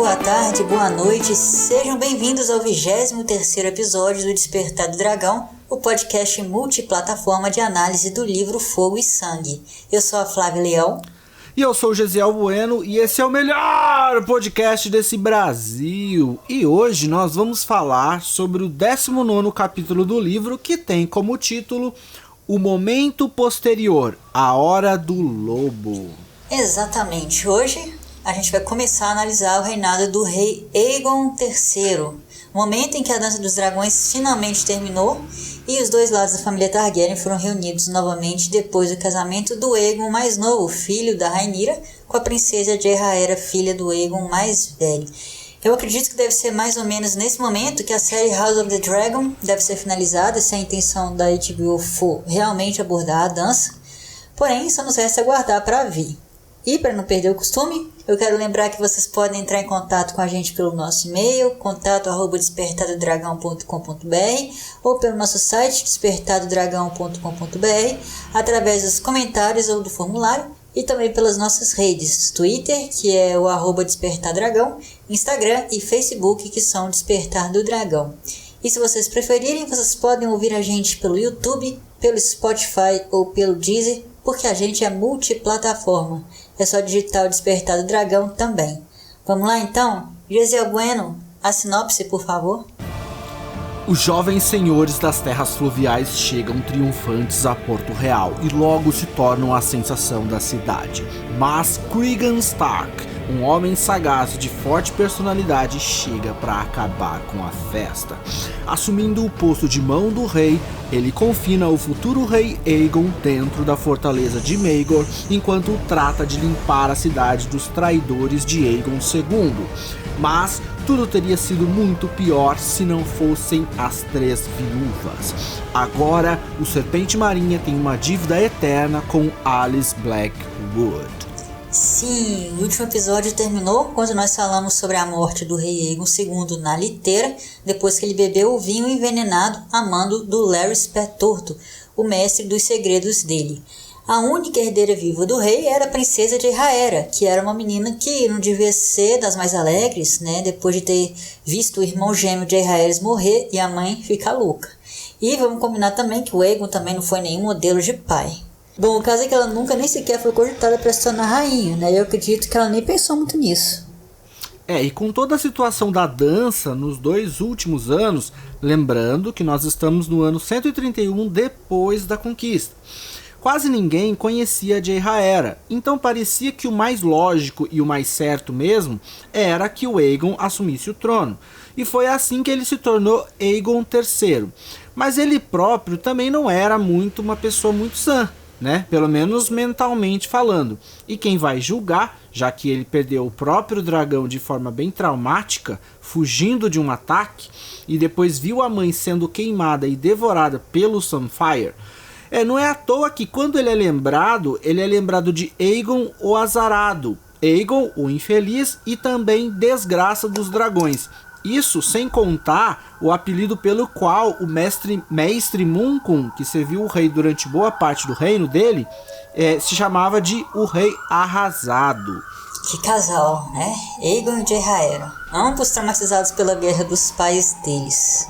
boa tarde, boa noite, sejam bem-vindos ao 23º episódio do Despertar do Dragão, o podcast multiplataforma de análise do livro Fogo e Sangue. Eu sou a Flávia Leão. E eu sou o Gesiel Bueno e esse é o melhor podcast desse Brasil. E hoje nós vamos falar sobre o 19º capítulo do livro, que tem como título O Momento Posterior, a Hora do Lobo. Exatamente, hoje a gente vai começar a analisar o reinado do rei Aegon III, o momento em que a Dança dos Dragões finalmente terminou e os dois lados da família Targaryen foram reunidos novamente depois do casamento do Aegon mais novo, filho da Rhaenyra, com a princesa Jeyraera, filha do Aegon mais velho. Eu acredito que deve ser mais ou menos nesse momento que a série House of the Dragon deve ser finalizada, se a intenção da HBO for realmente abordar a dança, porém só nos resta aguardar para ver. E para não perder o costume, eu quero lembrar que vocês podem entrar em contato com a gente pelo nosso e-mail, contato@despertadodragão.com.br ou pelo nosso site despertadodragão.com.br, através dos comentários ou do formulário, e também pelas nossas redes, Twitter, que é o @despertardragão, Instagram e Facebook, que são Despertar do Dragão. E se vocês preferirem, vocês podem ouvir a gente pelo YouTube, pelo Spotify ou pelo Deezer, porque a gente é multiplataforma. É só digitar o Despertar do Dragão também. Vamos lá então? Gesiel Bueno, a sinopse, por favor. Os jovens senhores das terras fluviais chegam triunfantes a Porto Real e logo se tornam a sensação da cidade. Mas Cregan Stark, um homem sagaz e de forte personalidade, chega para acabar com a festa. Assumindo o posto de mão do rei, ele confina o futuro rei Aegon dentro da fortaleza de Maegor, enquanto trata de limpar a cidade dos traidores de Aegon II. Mas tudo teria sido muito pior se não fossem as 3 viúvas. Agora, o Serpente Marinha tem uma dívida eterna com Alice Blackwood. Sim, o último episódio terminou quando nós falamos sobre a morte do rei Aegon II na liteira, depois que ele bebeu o vinho envenenado a mando do Larys Pé-Torto, o mestre dos segredos dele. A única herdeira viva do rei era a princesa Jeyraera, que era uma menina que não devia ser das mais alegres, né? Depois de ter visto o irmão gêmeo Jeyraeris morrer e a mãe ficar louca. E vamos combinar também que o Aegon também não foi nenhum modelo de pai. Bom, o caso é que ela nunca nem sequer foi cogitada para se tornar rainha, né? Eu acredito que ela nem pensou muito nisso. E com toda a situação da dança nos 2 últimos anos, lembrando que nós estamos no ano 131 depois da conquista. Quase ninguém conhecia Jeyraera, então parecia que o mais lógico e o mais certo mesmo era que o Aegon assumisse o trono. E foi assim que ele se tornou Aegon III. Mas ele próprio também não era uma pessoa muito sã, né? Pelo menos mentalmente falando. E quem vai julgar, já que ele perdeu o próprio dragão de forma bem traumática, fugindo de um ataque, e depois viu a mãe sendo queimada e devorada pelo Sunfyre, não é à toa que quando ele é lembrado de Aegon o Azarado, Aegon o Infeliz e também Desgraça dos Dragões. Isso sem contar o apelido pelo qual o mestre Munkun, que serviu o rei durante boa parte do reino dele, se chamava de o Rei Arrasado. Que casal, né? Aegon e Jeyraera, ambos traumatizados pela guerra dos pais deles.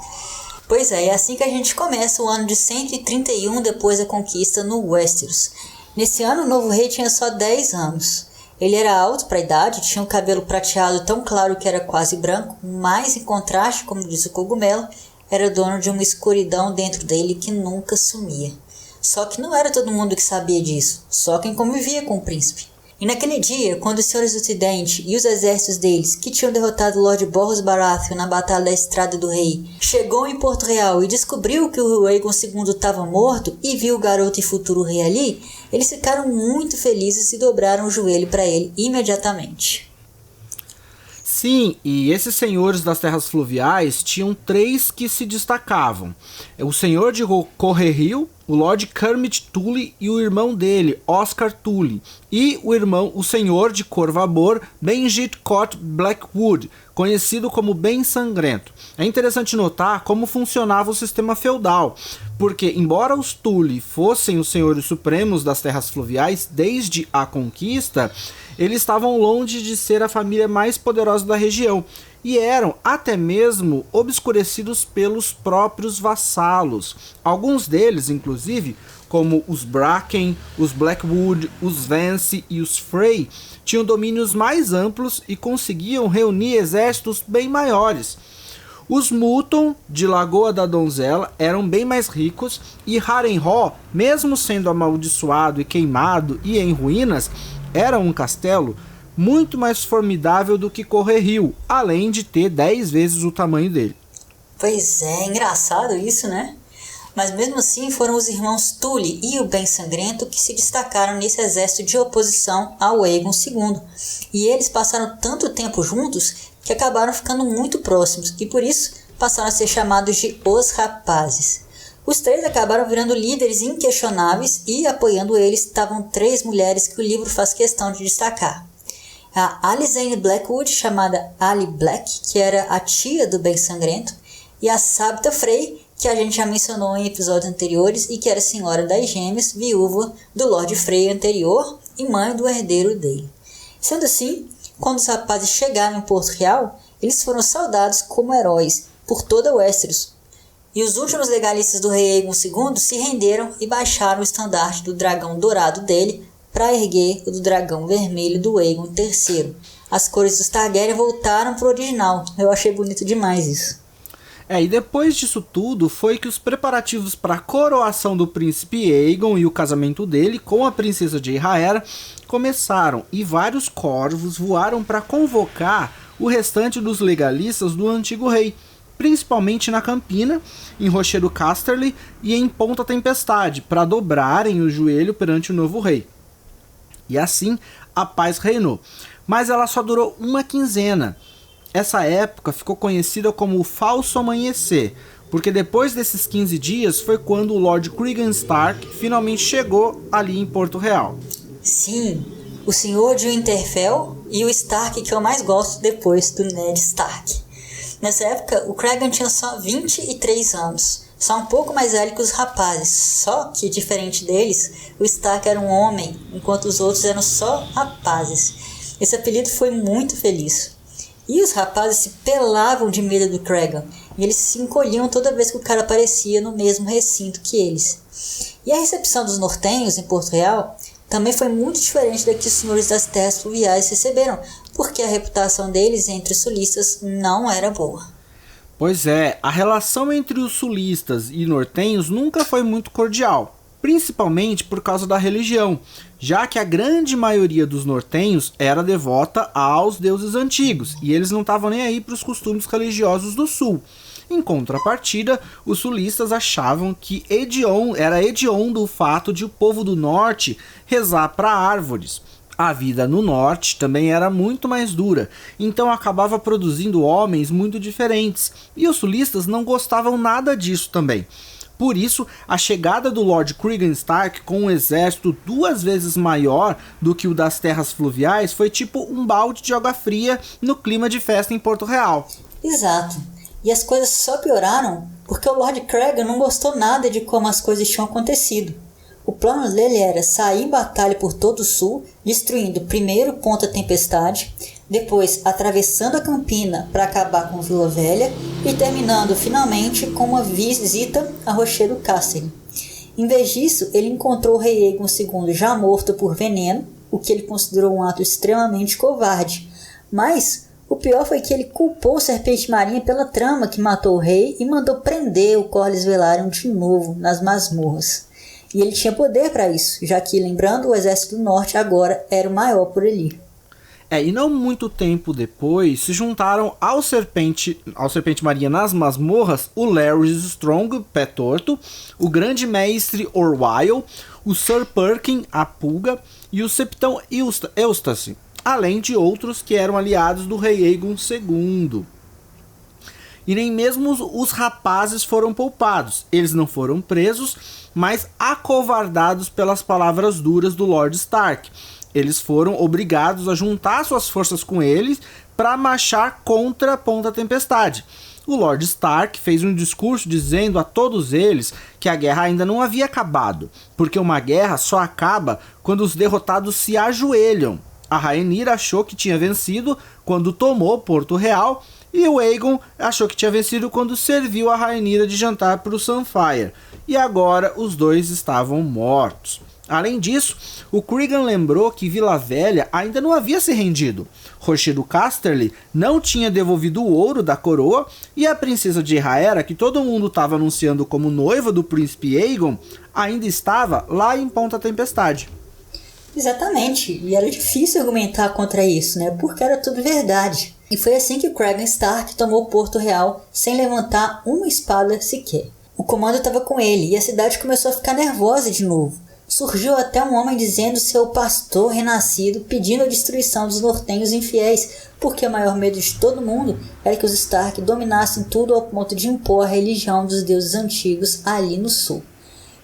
Pois é assim que a gente começa o ano de 131 depois da conquista no Westeros. Nesse ano o novo rei tinha só 10 anos. Ele era alto para a idade, tinha um cabelo prateado tão claro que era quase branco, mas em contraste, como diz o cogumelo, era dono de uma escuridão dentro dele que nunca sumia. Só que não era todo mundo que sabia disso, só quem convivia com o príncipe. E naquele dia, quando os senhores do Ocidente e os exércitos deles, que tinham derrotado o Lord Borros Baratheon na Batalha da Estrada do Rei, chegou em Porto Real e descobriu que o Aegon II estava morto e viu o garoto e futuro rei ali, eles ficaram muito felizes e dobraram o joelho para ele imediatamente. Sim, e esses senhores das terras fluviais tinham 3 que se destacavam. O senhor de Correrio, o Lord Kermit Tully e o irmão dele, Oscar Tully, e o senhor de Corvabor, Benjit Cott Blackwood, conhecido como Bem Sangrento. É interessante notar como funcionava o sistema feudal, porque embora os Tully fossem os senhores supremos das terras fluviais desde a conquista, eles estavam longe de ser a família mais poderosa da região, e eram até mesmo obscurecidos pelos próprios vassalos. Alguns deles, inclusive, como os Bracken, os Blackwood, os Vance e os Frey, tinham domínios mais amplos e conseguiam reunir exércitos bem maiores. Os Mutton, de Lagoa da Donzela, eram bem mais ricos, e Harrenhal, mesmo sendo amaldiçoado e queimado e em ruínas, era um castelo muito mais formidável do que Correrio, além de ter 10 vezes o tamanho dele. Pois é, engraçado isso, né? Mas mesmo assim foram os irmãos Tully e o Bem Sangrento que se destacaram nesse exército de oposição ao Aegon II. E eles passaram tanto tempo juntos que acabaram ficando muito próximos e por isso passaram a ser chamados de Os Rapazes. Os três acabaram virando líderes inquestionáveis e apoiando eles estavam 3 mulheres que o livro faz questão de destacar. A Alysanne Blackwood, chamada Ali Black, que era a tia do Bem Sangrento, e a Sabta Frey, que a gente já mencionou em episódios anteriores e que era senhora das gêmeas, viúva do Lord Frey anterior e mãe do herdeiro dele. Sendo assim, quando os rapazes chegaram em Porto Real, eles foram saudados como heróis por toda Westeros, e os últimos legalistas do rei Aegon II se renderam e baixaram o estandarte do dragão dourado dele para erguer o do dragão vermelho do Aegon III. As cores dos Targaryen voltaram para o original. Eu achei bonito demais isso. E depois disso tudo foi que os preparativos para a coroação do príncipe Aegon e o casamento dele com a princesa Rhaenyra começaram, e vários corvos voaram para convocar o restante dos legalistas do antigo rei, principalmente na Campina, em Rochedo Casterly e em Ponta Tempestade, para dobrarem o joelho perante o novo rei. E assim a paz reinou, mas ela só durou uma quinzena. Essa época ficou conhecida como o Falso Amanhecer, porque depois desses 15 dias foi quando o Lord Cregan Stark finalmente chegou ali em Porto Real. Sim, o senhor de Winterfell e o Stark que eu mais gosto depois do Ned Stark. Nessa época, o Cregan tinha só 23 anos, só um pouco mais velho que os rapazes, só que, diferente deles, o Stark era um homem, enquanto os outros eram só rapazes. Esse apelido foi muito feliz. E os rapazes se pelavam de medo do Cregan, e eles se encolhiam toda vez que o cara aparecia no mesmo recinto que eles. E a recepção dos nortenhos em Porto Real também foi muito diferente da que os senhores das terras fluviais receberam, porque a reputação deles entre os sulistas não era boa. Pois é, a relação entre os sulistas e nortenhos nunca foi muito cordial, principalmente por causa da religião, já que a grande maioria dos nortenhos era devota aos deuses antigos, e eles não estavam nem aí para os costumes religiosos do sul. Em contrapartida, os sulistas achavam que era hediondo o fato de o povo do norte rezar para árvores. A vida no norte também era muito mais dura, então acabava produzindo homens muito diferentes, e os sulistas não gostavam nada disso também. Por isso, a chegada do Lord Cregan Stark com um exército 2 vezes maior do que o das terras fluviais foi tipo um balde de água fria no clima de festa em Porto Real. Exato. E as coisas só pioraram porque o Lord Cregan não gostou nada de como as coisas tinham acontecido. O plano dele era sair em batalha por todo o sul, destruindo primeiro Ponta Tempestade, depois atravessando a Campina para acabar com Vila Velha e terminando finalmente com uma visita a Rochedo Casterly. Em vez disso, ele encontrou o rei Aegon II já morto por veneno, o que ele considerou um ato extremamente covarde. Mas o pior foi que ele culpou o Serpente Marinha pela trama que matou o rei e mandou prender o Corlys Velaryon de novo nas masmorras. E ele tinha poder para isso, já que, lembrando, o exército do norte agora era o maior por ali. E não muito tempo depois, se juntaram ao Serpente Marinha nas masmorras o Larys Strong, Pé Torto, o Grande Mestre Orwyle, o Sir Perkin, a Pulga, e o Septão Eustace, além de outros que eram aliados do rei Aegon II. e nem mesmo os rapazes foram poupados. Eles não foram presos, mas acovardados pelas palavras duras do Lord Stark. Eles foram obrigados a juntar suas forças com eles para marchar contra a Ponta Tempestade. O Lord Stark fez um discurso dizendo a todos eles que a guerra ainda não havia acabado, porque uma guerra só acaba quando os derrotados se ajoelham. A Rhaenyra achou que tinha vencido quando tomou Porto Real, e o Aegon achou que tinha vencido quando serviu a Rhaenyra de jantar para o Sunfyre. E agora os dois estavam mortos. Além disso, o Cregan lembrou que Vila Velha ainda não havia se rendido. Rochedo Casterly não tinha devolvido o ouro da coroa, e a princesa de Rhaenyra, que todo mundo estava anunciando como noiva do príncipe Aegon, ainda estava lá em Ponta Tempestade. Exatamente, e era difícil argumentar contra isso, né? Porque era tudo verdade. E foi assim que Cregan Stark tomou Porto Real sem levantar uma espada sequer. O comando estava com ele e a cidade começou a ficar nervosa de novo. Surgiu até um homem dizendo ser o pastor renascido, pedindo a destruição dos nortenhos infiéis, porque o maior medo de todo mundo era que os Stark dominassem tudo ao ponto de impor a religião dos deuses antigos ali no sul.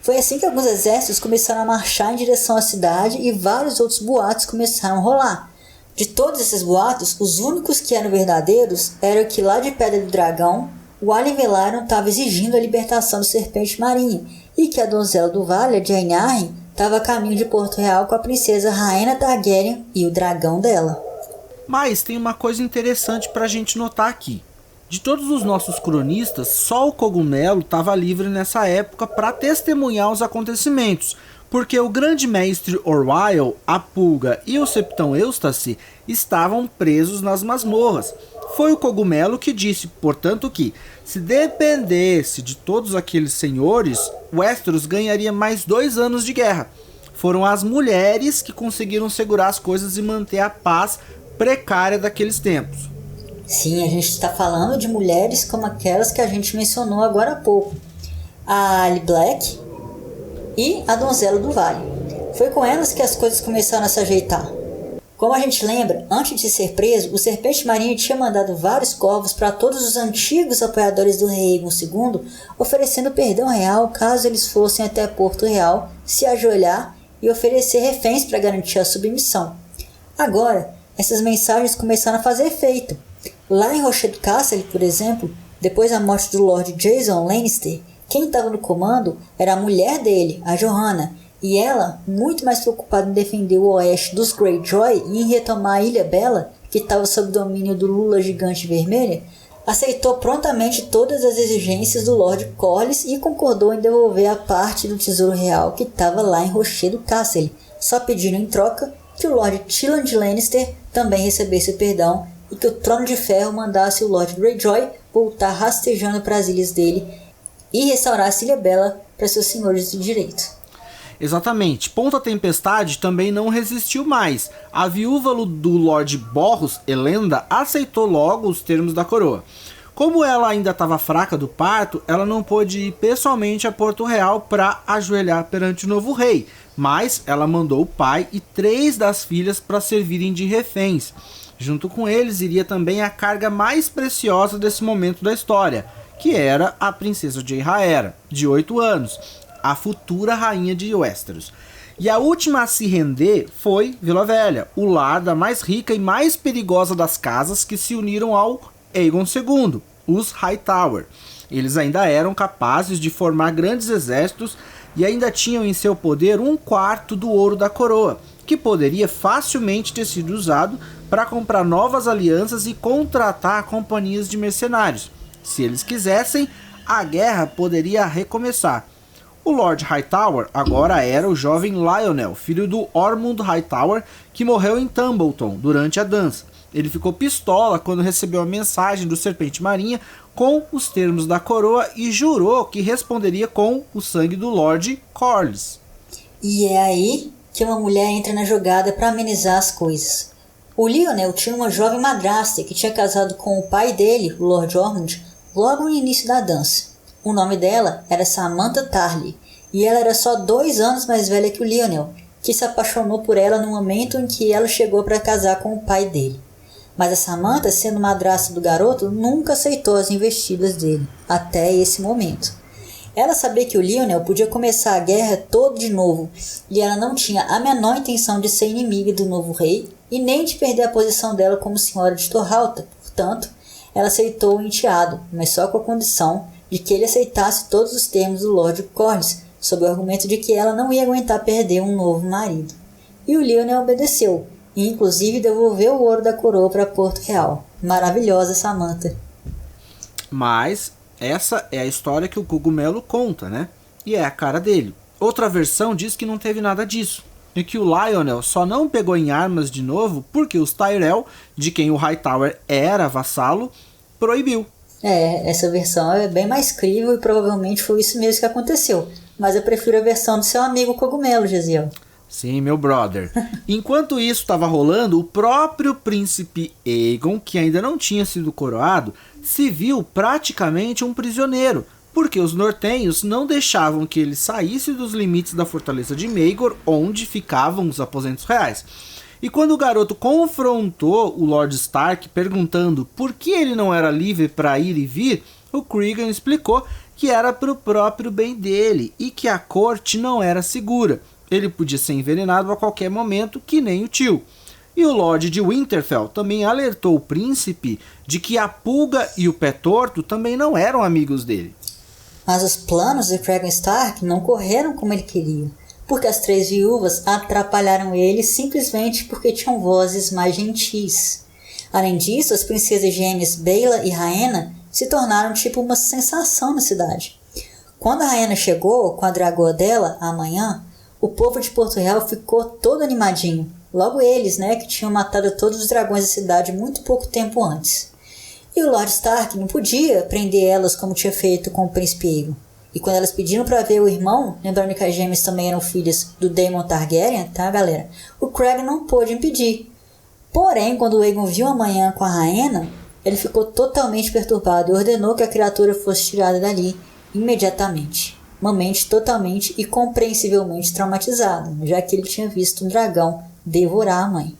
Foi assim que alguns exércitos começaram a marchar em direção à cidade e vários outros boatos começaram a rolar. De todos esses boatos, os únicos que eram verdadeiros eram que lá de Pedra do Dragão, o Alyn Velaryon estava exigindo a libertação do Serpente Marinha, e que a donzela do vale, a Jane Arryn, estava a caminho de Porto Real com a princesa Rhaena Targaryen e o dragão dela. Mas tem uma coisa interessante pra gente notar aqui. De todos os nossos cronistas, só o Cogumelo estava livre nessa época para testemunhar os acontecimentos, porque o grande mestre Orwyle, a Pulga e o Septão Eustace estavam presos nas masmorras. Foi o Cogumelo que disse, portanto, que, se dependesse de todos aqueles senhores, Westeros ganharia mais 2 anos de guerra. Foram as mulheres que conseguiram segurar as coisas e manter a paz precária daqueles tempos. Sim, a gente está falando de mulheres como aquelas que a gente mencionou agora há pouco. A Ali Black e a Donzela do Vale. Foi com elas que as coisas começaram a se ajeitar. Como a gente lembra, antes de ser preso, o Serpente Marinho tinha mandado vários corvos para todos os antigos apoiadores do rei Aegon II, oferecendo perdão real caso eles fossem até Porto Real, se ajoelhar e oferecer reféns para garantir a submissão. Agora, essas mensagens começaram a fazer efeito. Lá em Rochedo Castle, por exemplo, depois da morte do Lord Jason Lannister, quem estava no comando era a mulher dele, a Johanna, e ela, muito mais preocupada em defender o oeste dos Greyjoy e em retomar a Ilha Bela, que estava sob domínio do Lula Gigante Vermelha, aceitou prontamente todas as exigências do Lord Corlys e concordou em devolver a parte do tesouro real que estava lá em Rochedo Castle, só pedindo em troca que o Lord Tyrion Lannister também recebesse o perdão e que o Trono de Ferro mandasse o Lord Greyjoy voltar rastejando para as ilhas dele e restaurasse Ilha Bela para seus senhores de direito. Exatamente, Ponta Tempestade também não resistiu mais. A viúva do Lord Borros, Elenda, aceitou logo os termos da coroa. Como ela ainda estava fraca do parto, ela não pôde ir pessoalmente a Porto Real para ajoelhar perante o novo rei, mas ela mandou o pai e 3 das filhas para servirem de reféns. Junto com eles iria também a carga mais preciosa desse momento da história, que era a princesa de Rhaenyra, de 8 anos, a futura rainha de Westeros. E a última a se render foi Vila Velha, o lar da mais rica e mais perigosa das casas que se uniram ao Aegon II, os Hightower. Eles ainda eram capazes de formar grandes exércitos e ainda tinham em seu poder 1/4 do ouro da coroa, que poderia facilmente ter sido usado para comprar novas alianças e contratar companhias de mercenários. Se eles quisessem, a guerra poderia recomeçar. O Lord Hightower agora era o jovem Lionel, filho do Ormond Hightower, que morreu em Tumbleton durante a dança. Ele ficou pistola quando recebeu a mensagem do Serpente Marinha com os termos da coroa e jurou que responderia com o sangue do Lord Corlys. E é aí que uma mulher entra na jogada para amenizar as coisas. O Lionel tinha uma jovem madrasta que tinha casado com o pai dele, o Lord Ormond, logo no início da dança. O nome dela era Samantha Tarly, e ela era só 2 anos mais velha que o Lionel, que se apaixonou por ela no momento em que ela chegou para casar com o pai dele. Mas a Samantha, sendo madrasta do garoto, nunca aceitou as investidas dele, até esse momento. Ela sabia que o Lionel podia começar a guerra todo de novo, e ela não tinha a menor intenção de ser inimiga do novo rei, e nem de perder a posição dela como senhora de Torhalta. Portanto, ela aceitou o enteado, mas só com a condição de que ele aceitasse todos os termos do Lord Corlys, sob o argumento de que ela não ia aguentar perder um novo marido. E o Lionel obedeceu, e inclusive devolveu o ouro da coroa para Porto Real. Maravilhosa Samantha. Mas essa é a história que o Cogumelo conta, né? E é a cara dele. Outra versão diz que não teve nada disso, e que o Lionel só não pegou em armas de novo porque os Tyrell, de quem o Hightower era vassalo, proibiu. Essa versão é bem mais crível e provavelmente foi isso mesmo que aconteceu. Mas eu prefiro a versão do seu amigo Cogumelo, Gesiel. Sim, meu brother. Enquanto isso estava rolando, o próprio príncipe Aegon, que ainda não tinha sido coroado, se viu praticamente um prisioneiro, porque os nortenhos não deixavam que ele saísse dos limites da fortaleza de Maegor, onde ficavam os aposentos reais. E quando o garoto confrontou o Lord Stark perguntando por que ele não era livre para ir e vir, o Cregan explicou que era para o próprio bem dele e que a corte não era segura. Ele podia ser envenenado a qualquer momento, que nem o tio. E o Lorde de Winterfell também alertou o príncipe de que a Pulga e o Pé Torto também não eram amigos dele. Mas os planos de Cregan Stark não correram como ele queria, porque as 3 viúvas atrapalharam ele simplesmente porque tinham vozes mais gentis. Além disso, as princesas gêmeas Baela e Rhaena se tornaram tipo uma sensação na cidade. Quando a Rhaena chegou com a dragoa dela, amanhã, o povo de Porto Real ficou todo animadinho. Logo eles, que tinham matado todos os dragões da cidade muito pouco tempo antes. E o Lord Stark não podia prender elas como tinha feito com o príncipe Aegon. E quando elas pediram para ver o irmão, lembrando que as gêmeas também eram filhas do Daemon Targaryen, tá galera? O Cregan não pôde impedir. Porém, quando o Aegon viu amanhã com a Rhaena, ele ficou totalmente perturbado e ordenou que a criatura fosse tirada dali imediatamente. Uma mente totalmente e compreensivelmente traumatizada, já que ele tinha visto um dragão devorar a mãe.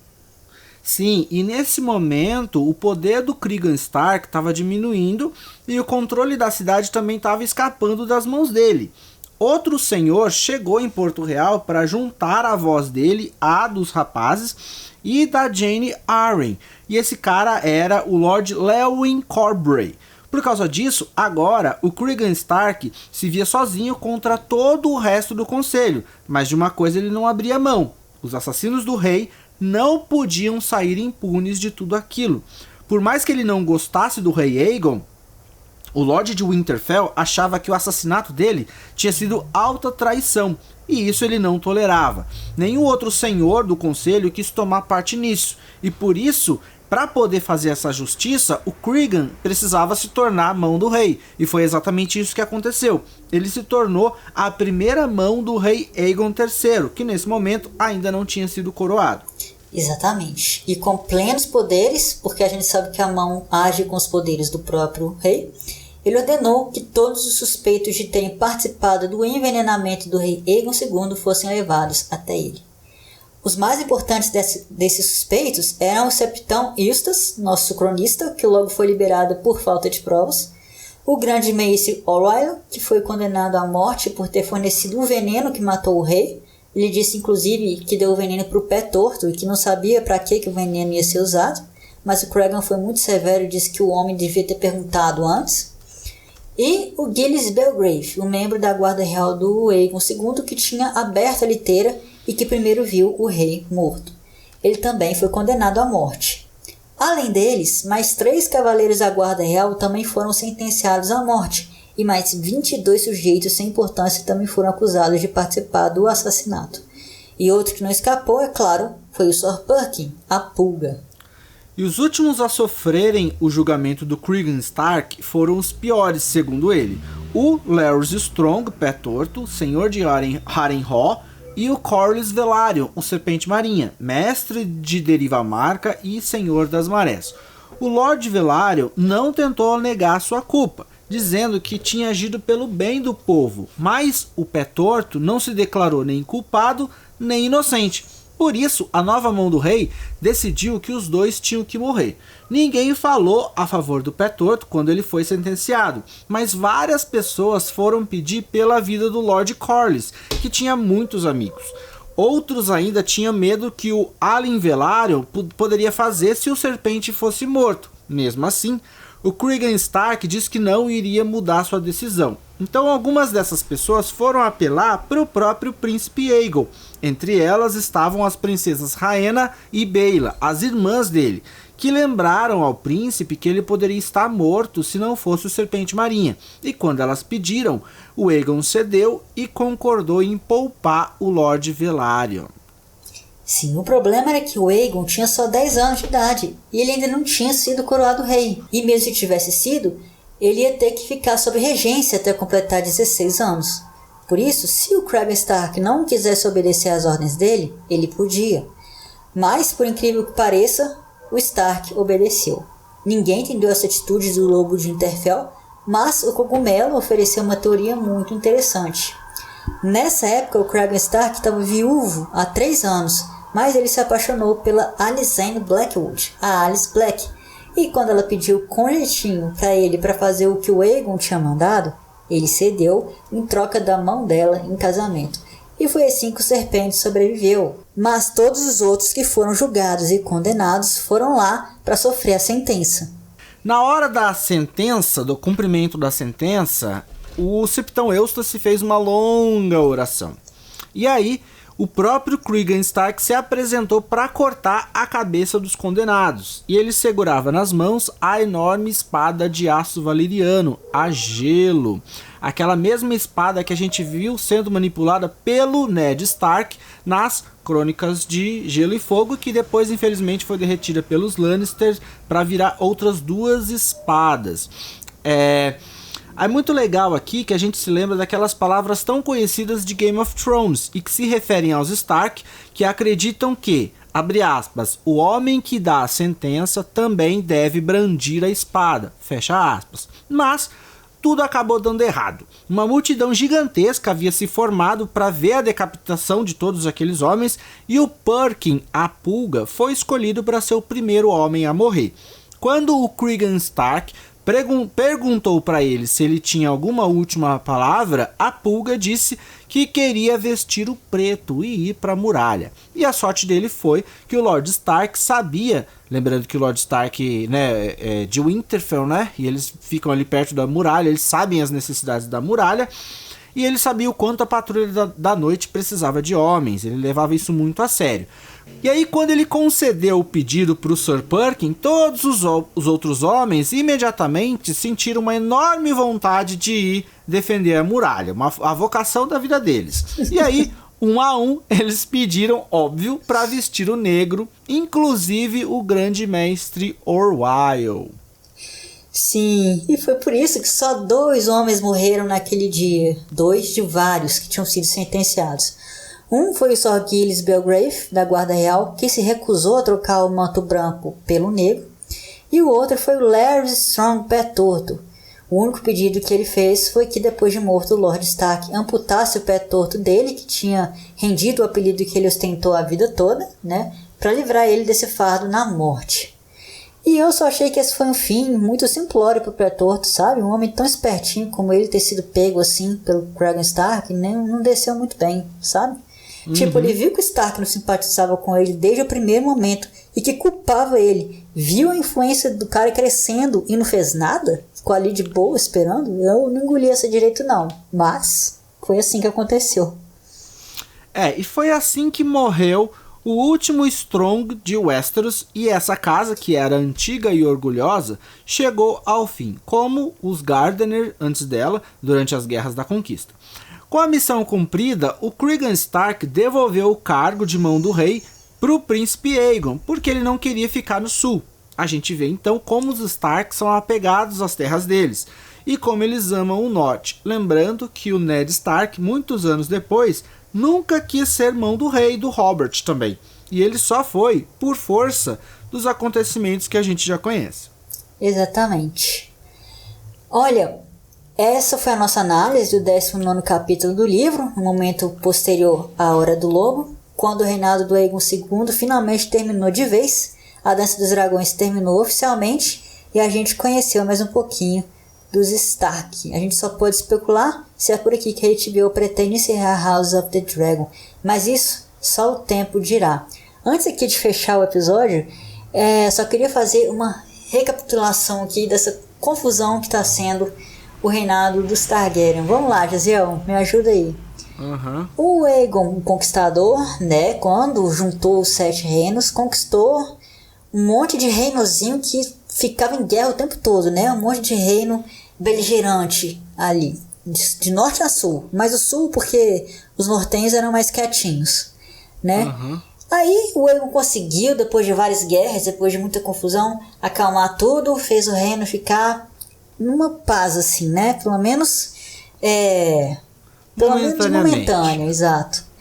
Sim, e nesse momento o poder do Cregan Stark estava diminuindo e o controle da cidade também estava escapando das mãos dele. Outro senhor chegou em Porto Real para juntar a voz dele à dos rapazes e da Jane Arryn, e esse cara era o Lord Lewin Corbray. Por causa disso, agora o Cregan Stark se via sozinho contra todo o resto do conselho, mas de uma coisa ele não abria mão: os assassinos do rei não podiam sair impunes de tudo aquilo. Por mais que ele não gostasse do rei Aegon, o Lorde de Winterfell achava que o assassinato dele tinha sido alta traição, e isso ele não tolerava. Nenhum outro senhor do conselho quis tomar parte nisso, e por isso, para poder fazer essa justiça, o Cregan precisava se tornar a mão do rei, e foi exatamente isso que aconteceu. Ele se tornou a primeira mão do rei Aegon III, que nesse momento ainda não tinha sido coroado. Exatamente. E com plenos poderes, porque a gente sabe que a mão age com os poderes do próprio rei, ele ordenou que todos os suspeitos de terem participado do envenenamento do rei Aegon II fossem levados até ele. Os mais importantes desses suspeitos eram o Septão Eustace, nosso cronista, que logo foi liberado por falta de provas, o grande Mace Orwell, que foi condenado à morte por ter fornecido o veneno que matou o rei. Ele disse inclusive que deu o veneno para o Pé Torto e que não sabia para que o veneno ia ser usado, mas o Cregan foi muito severo e disse que o homem devia ter perguntado antes. E o Gillis Belgrave, o membro da guarda real do Aegon II, que tinha aberto a liteira e que primeiro viu o rei morto. Ele também foi condenado à morte. Além deles, mais 3 cavaleiros da guarda real também foram sentenciados à morte, e mais 22 sujeitos sem importância também foram acusados de participar do assassinato. E outro que não escapou, é claro, foi o Sir Perkin, a Pulga. E os últimos a sofrerem o julgamento do Cregan Stark foram os piores, segundo ele: o Larys Strong, Pé Torto, senhor de Harrenhal, e o Corlys Velaryon, o Serpente Marinha, mestre de Deriva Marca e senhor das marés. O Lord Velaryon não tentou negar sua culpa, dizendo que tinha agido pelo bem do povo, mas o Pé Torto não se declarou nem culpado nem inocente. por isso, a nova mão do rei decidiu que os dois tinham que morrer. Ninguém falou a favor do Pé Torto quando ele foi sentenciado, mas várias pessoas foram pedir pela vida do Lord Corlys, que tinha muitos amigos. Outros ainda tinham medo que o Alyn Velaryon poderia fazer se o Serpente fosse morto. Mesmo assim, o Cregan Stark disse que não iria mudar sua decisão. Então algumas dessas pessoas foram apelar para o próprio príncipe Aegon. Entre elas estavam as princesas Rhaena e Baela, as irmãs dele, que lembraram ao príncipe que ele poderia estar morto se não fosse o Serpente Marinha. E quando elas pediram, o Aegon cedeu e concordou em poupar o Lord Velaryon. Sim, o problema era que o Aegon tinha só 10 anos de idade e ele ainda não tinha sido coroado rei. E mesmo se tivesse sido, ele ia ter que ficar sob regência até completar 16 anos. Por isso, se o Cregan Stark não quisesse obedecer às ordens dele, ele podia. Mas, por incrível que pareça, o Stark obedeceu. Ninguém entendeu essa atitude do lobo de Winterfell, mas o cogumelo ofereceu uma teoria muito interessante. Nessa época, o Cregan Stark estava viúvo há 3 anos, mas ele se apaixonou pela Alicent Blackwood, a Alice Black, e quando ela pediu com jeitinho para ele para fazer o que o Aegon tinha mandado, ele cedeu em troca da mão dela em casamento. E foi assim que o Serpente sobreviveu. Mas todos os outros que foram julgados e condenados foram lá para sofrer a sentença. Na hora da sentença, do cumprimento da sentença, o Septão Eustace fez uma longa oração. E aí, o próprio Cregan Stark se apresentou para cortar a cabeça dos condenados. E ele segurava nas mãos a enorme espada de aço valeriano, a Gelo. Aquela mesma espada que a gente viu sendo manipulada pelo Ned Stark nas Crônicas de Gelo e Fogo, que depois infelizmente foi derretida pelos Lannisters para virar outras 2 espadas. É muito legal aqui que a gente se lembra daquelas palavras tão conhecidas de Game of Thrones e que se referem aos Stark, que acreditam que, abre aspas, o homem que dá a sentença também deve brandir a espada, fecha aspas. Mas tudo acabou dando errado. Uma multidão gigantesca havia se formado para ver a decapitação de todos aqueles homens e o Perkin, a Pulga, foi escolhido para ser o primeiro homem a morrer. Quando o Cregan Stark perguntou para ele se ele tinha alguma última palavra, a Pulga disse que queria vestir o preto e ir para a muralha. E a sorte dele foi que o Lord Stark sabia, lembrando que o Lord Stark, né, é de Winterfell, né, e eles ficam ali perto da muralha, eles sabem as necessidades da muralha, e ele sabia o quanto a patrulha da noite precisava de homens, ele levava isso muito a sério. E aí, quando ele concedeu o pedido para o Sir Perkin, todos os outros homens imediatamente sentiram uma enorme vontade de ir defender a muralha, a vocação da vida deles. E aí, um a um, eles pediram, óbvio, para vestir o negro, inclusive o grande mestre Orwyle. Sim, e foi por isso que só 2 homens morreram naquele dia, 2 de vários que tinham sido sentenciados. Um foi o Sir Giles Belgrave, da Guarda Real, que se recusou a trocar o manto branco pelo negro, e o outro foi o Larys Strong Pé Torto. O único pedido que ele fez foi que, depois de morto o Lord Stark, amputasse o pé torto dele, que tinha rendido o apelido que ele ostentou a vida toda, né, para livrar ele desse fardo na morte. E eu só achei que esse foi um fim muito simplório pro Pé Torto, sabe? Um homem tão espertinho como ele ter sido pego assim pelo Cregan Stark não desceu muito bem, sabe? Tipo, ele viu que o Stark não simpatizava com ele desde o primeiro momento e que culpava ele. Viu a influência do cara crescendo e não fez nada? Ficou ali de boa esperando? Eu não engoli essa direito não, mas foi assim que aconteceu. E foi assim que morreu o último Strong de Westeros, e essa casa, que era antiga e orgulhosa, chegou ao fim, como os Gardener antes dela, durante as Guerras da Conquista. Com a missão cumprida, o Cregan Stark devolveu o cargo de mão do rei para o príncipe Aegon, porque ele não queria ficar no sul. A gente vê então como os Stark são apegados às terras deles, e como eles amam o norte. Lembrando que o Ned Stark, muitos anos depois, nunca quis ser mão do rei do Robert também. E ele só foi por força dos acontecimentos que a gente já conhece. Exatamente. Olha, essa foi a nossa análise do 19º capítulo do livro, no momento posterior à Hora do Lobo. quando o reinado do Aegon II finalmente terminou de vez, a Dança dos Dragões terminou oficialmente e a gente conheceu mais um pouquinho dos Stark. A gente só pode especular se é por aqui que a HBO pretende encerrar House of the Dragon, mas isso só o tempo dirá. Antes aqui de fechar o episódio, só queria fazer uma recapitulação aqui dessa confusão que está sendo o reinado dos Targaryen. Vamos lá, Jaziel, me ajuda aí. O Aegon, o Conquistador, né, quando juntou os 7 reinos, conquistou um monte de reinozinho que ficava em guerra o tempo todo, né? Um monte de reino beligerante ali, de norte a sul. Mas o sul porque os nortenhos eram mais quietinhos, né? Aí o Aegon conseguiu, depois de várias guerras, depois de muita confusão, acalmar tudo, fez o reino ficar numa paz assim, né? Pelo menos momentânea, exato.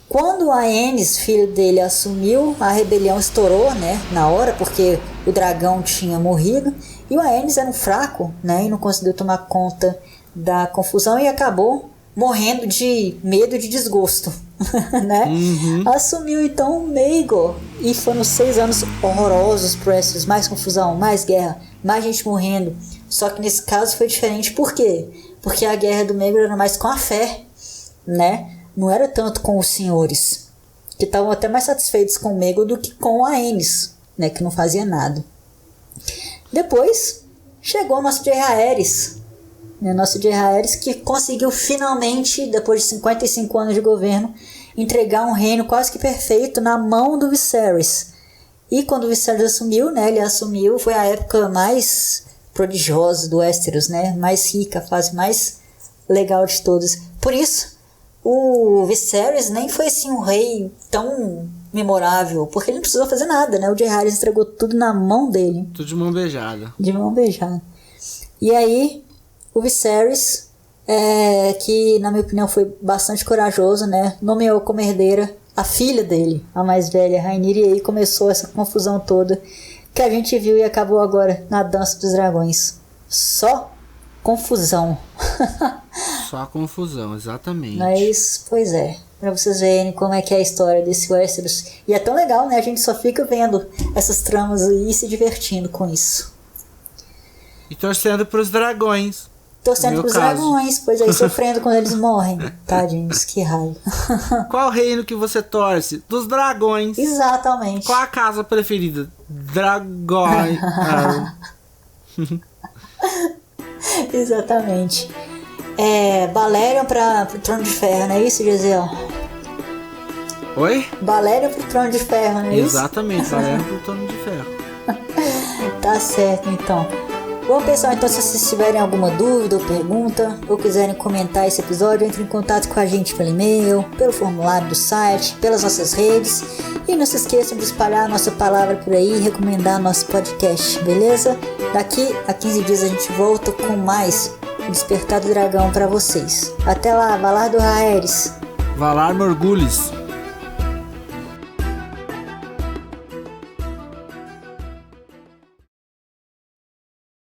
Quando a Aenys, filho dele, assumiu, a rebelião estourou, né, na hora, porque o dragão tinha morrido, e o Aenys era um fraco, né, e não conseguiu tomar conta da confusão e acabou morrendo de medo e de desgosto, né? Assumiu então o Maegor, e foram 6 anos horrorosos para esses, mais confusão, mais guerra, mais gente morrendo. Só que nesse caso foi diferente, por quê? Porque a guerra do Maegor era mais com a fé, né? Não era tanto com os senhores, que estavam até mais satisfeitos com o Maegor do que com a Aenys, né, que não fazia nada. Depois chegou o nosso Jaehaerys, né, nosso Jaehaerys que conseguiu finalmente, depois de 55 anos de governo, entregar um reino quase que perfeito na mão do Viserys. E quando o Viserys assumiu, né, ele assumiu, foi a época mais prodigiosa do Westeros, né, mais rica, a fase mais legal de todas. Por isso, o Viserys nem foi assim um rei tão memorável, porque ele não precisou fazer nada, né? O Jaehaerys entregou tudo na mão dele. Tudo de mão beijada. De mão beijada. E aí, o Viserys, que na minha opinião foi bastante corajoso, né? Nomeou como herdeira a filha dele, a mais velha, Rhaenyra, e aí começou essa confusão toda que a gente viu e acabou agora na Dança dos Dragões. Só confusão. Só confusão, exatamente. Mas, pois é, pra vocês verem como é que é a história desse Westeros. E é tão legal, né? A gente só fica vendo essas tramas aí e se divertindo com isso. E torcendo pros dragões. Torcendo pros dragões, pois aí, sofrendo quando eles morrem. Tadinhos, que raiva. Qual reino que você torce? Dos dragões. Exatamente. Qual a casa preferida? Dragões. Exatamente. Balerion pro Trono de Ferro, não é isso, Gisele? Oi? Balerion pro Trono de Ferro, não é isso? Exatamente, Balerion pro Trono de Ferro. Tá certo, então. Bom, pessoal, então se vocês tiverem alguma dúvida ou pergunta, ou quiserem comentar esse episódio, entre em contato com a gente pelo e-mail, pelo formulário do site, pelas nossas redes. E não se esqueçam de espalhar a nossa palavra por aí e recomendar nosso podcast, beleza? Daqui a 15 dias a gente volta com mais Despertar do Dragão pra vocês. Até lá, Valar do Jaehaerys. Valar Morghulis.